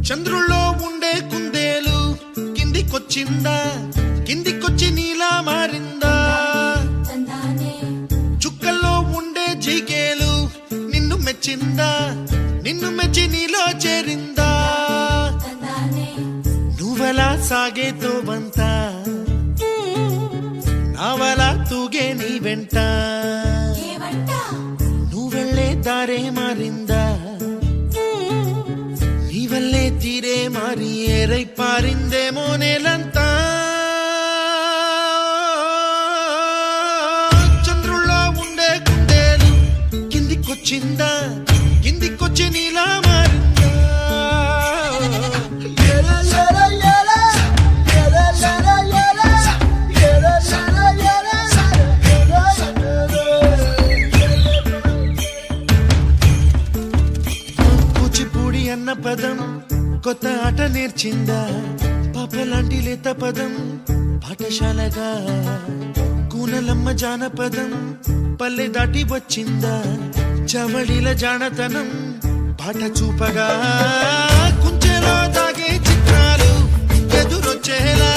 చంద్రుల్లో ఉండే కుందేలు కిందికొచ్చిందా, కిందికొచ్చి నీలా మారిందా? చుక్కల్లో ఉండే జిగేలు నిన్ను మెచ్చిందా, నిన్ను మెచ్చి నీలో చేరిందా? నువ్వలా సాగేతో బంత, నావలా తూగే నీ వెంట, నువ్వెళ్ళే దారే మారిందా, నీవల్లే తీరే మారి ఏరై పారిందేమో నేలంతా. చంద్రుల్లో ఉండే కుందేలు కిందికొచ్చిందా, కిందికొచ్చి నీలా మారిందా? కూచిపూడి అన్న పదం కొత్త ఆట నేర్చిందా, పాపలాంటి లేత పదం పాఠశాలగా? కూనలమ్మ జానపదం పల్లె దాటి వచ్చిందా, చవళిల జానతనం పాట చూపగా? కుంచెలో దాగే చిత్రాలు ఎదురొచ్చేలా